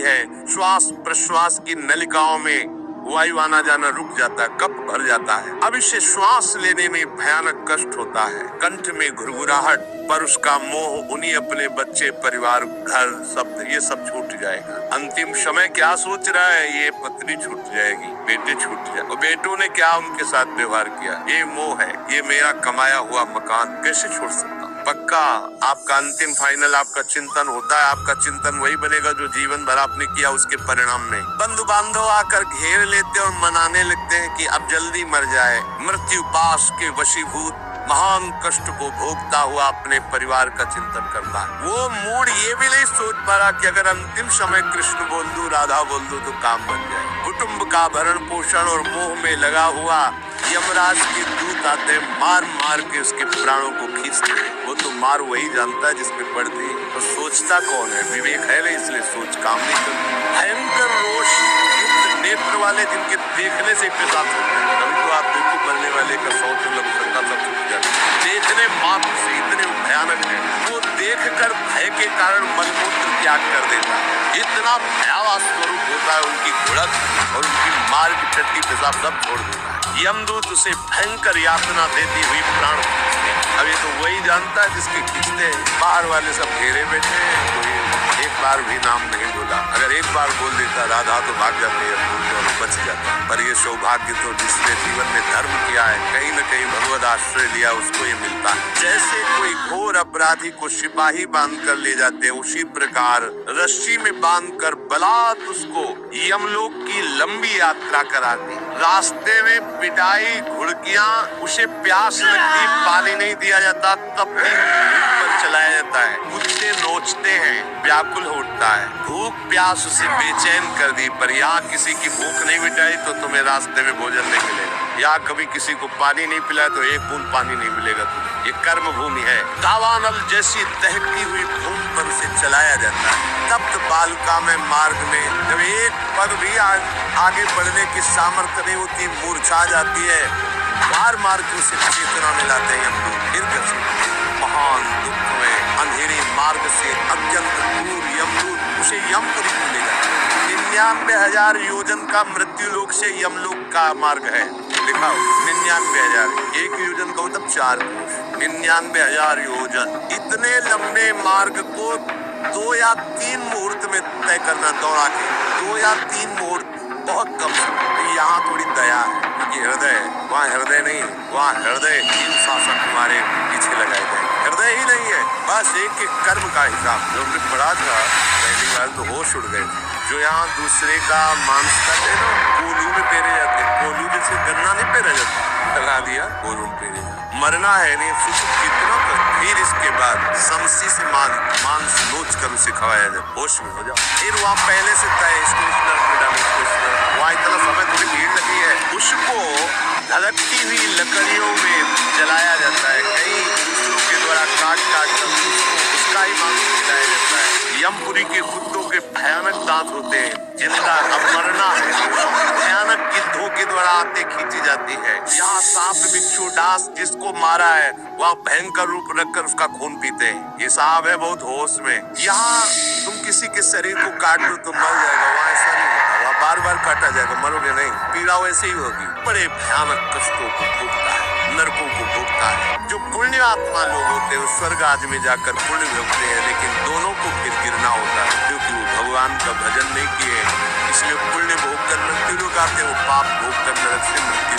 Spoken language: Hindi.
है। श्वास प्रश्वास की नलिकाओं में वायु आना जाना रुक जाता है, कप भर जाता है। अब इसे श्वास लेने में भयानक कष्ट होता है, कंठ में घुरघुराहट, पर उसका मोह उन्हीं अपने बच्चे, परिवार, घर, शब्द ये सब छूट जाएगा। अंतिम समय क्या सोच रहा है, ये पत्नी छूट जाएगी, बेटे छूट जाए, और बेटों ने क्या उनके साथ व्यवहार किया, ये मोह है, ये मेरा कमाया हुआ मकान कैसे छोड़ सकता। पक्का आपका अंतिम फाइनल आपका चिंतन होता है, आपका चिंतन वही बनेगा जो जीवन भर आपने किया उसके परिणाम में। बंधु बांधव आकर घेर लेते और मनाने लगते हैं कि अब जल्दी मर जाए। मृत्यु पास के वशीभूत महान कष्ट को भोगता हुआ अपने परिवार का चिंतन करता है। वो मूड ये भी नहीं सोच पा रहा कि अगर अंतिम समय कृष्ण बोल दूं, राधा बोल दूं तो काम बन जाए। कुटुंब का भरण पोषण और मोह में लगा हुआ यमराज के दूत आते मार मार के उसके प्राणों को खींचते। वो तो मार वही जानता है जिसमें पड़ती है, तो सोचता कौन है, विवेक है नहीं, इसलिए सोच काम नहीं करती। भयंकर रोष युक्त नेत्र वाले जिनके देखने से पेशाब होते हैं, कभी तो आप देखो मरने वाले का सौ तो लग सकता सब छूट जाता है। देखने मात्र से इतने भयानक है, वो देख कर भय के कारण मलमूत्र त्याग कर देता है। इतना भयावह स्वरूप होता है उनकी घुड़क और उनकी मार की टट्टी पेशाब सब छोड़ देता है। यमदूत उसे भयंकर यातना देती हुई प्राण खींचते। अब ये तो वही जानता है जिसके खींचते हैं। बाहर वाले सब घेरे बैठे हैं, कोई एक बार भी नाम नहीं बोला। अगर एक बार बोल देता राधा तो भाग जाते हैं, तो बच जाता। पर ये सौभाग्य तो जिसने जीवन में धर्म किया है, कहीं न कहीं भगवद आश्रय लिया, उसको ये मिलता है। जैसे कोई घोर अपराधी को सिपाही बांध कर ले जाते हैं, उसी प्रकार रस्सी में बांध कर बलात् उसको यमलोक की लंबी यात्रा कराती। रास्ते में पिटाई, घुड़कियां, उसे प्यास लगती, पानी नहीं दिया जाता, तब भी पर चलाया जाता है। कुत्ते नोचते हैं, व्याकुल होता है, भूख प्यास उसे बेचैन कर दी। पर यहाँ किसी की भूख नहीं मिटाई तो तुम्हें रास्ते में भोजन नहीं मिलेगा। या कभी किसी को पानी नहीं पिलाया तो एक बूंद पानी नहीं मिलेगा तुम्हें। ये कर्म भूमि है। दावानल जैसी दहकती हुई भूमि पर उसे चलाया जाता है। तप्त बालुका में मार्ग में जब एक पग भी आगे बढ़ने की सामर्थ्य नहीं होती, मूर्छा जाती है, मार मार के उसे चेतना में लाते हैं हम लोग। फिर कैसे महान दुख में अंधेरे मार्ग से अत्यंत दूर यमदूत उसे यमपुरी को ले जाता है। 99,000 योजन का मृत्यु लोक से यमलोक का मार्ग है। दिखाओ 99,000, एक योजन का मतलब 4 कोस, 99,000 योजन। इतने लंबे मार्ग को 2 या 3 मुहूर्त में तय करना, दौड़ा के 2 या 3 मुहूर्त बहुत कम समय। यहाँ थोड़ी दया है, क्योंकि हृदय, वहाँ हृदय नहीं, वहाँ हृदय 3 शासक तुम्हारे पीछे लगाए गए। हृदय ही नहीं है, बस एक एक कर्म का हिसाब। जो हमने पढ़ा था पहली बार तो होश उड़ गए। जो यहाँ दूसरे का मांस खाते ना, कोलू में पेरे जाते, कोलू जैसे गन्ना नहीं पेरा जाता, लगा दिया कोलू में पेरे जाता। मरना है नहीं, सुख कितना कर, फिर इसके बाद समसी से मांस नोच कर उसे खवाया जाए, होश में हो जाओ। फिर वहाँ पहले से तय वहाँ इतना समय थोड़ी भीड़ लगी है, उसको धड़कती हुई लकड़ियों में जलाया जाता है। कई दूसरों के द्वारा काट कर उसका ही मांस खिलाया जाता है। यमपुरी के कुत्तों के भयानक दांत होते हैं, जिनका अब मरना है, भयानक गिद्धों के द्वारा आते खींची जाती है। यहाँ सांप बिच्छू डांस जिसको मारा है, वहाँ भयंकर रूप रखकर उसका खून पीते हैं। ये सांप है बहुत होश में। यहाँ तुम किसी के शरीर को काट लो तो मर जाएगा, वहाँ ऐसा नहीं होता, वहाँ बार बार काटा जाएगा, मरोगे नहीं। पीड़ा वैसे ही होगी। बड़े भयानक कष्टों को भोगता है, नरकों को भोगता है। जो पुण्य आत्मा लोग होते हैं वो स्वर्ग आदि में जाकर पुण्य भोगते हैं, लेकिन दोनों को फिर गिरना होता है, क्योंकि वो भगवान का भजन नहीं किए, इसलिए पुण्य भोग कर मृत्यु लोग आते हैं, वो पाप भोग कर नरक से मृत्यु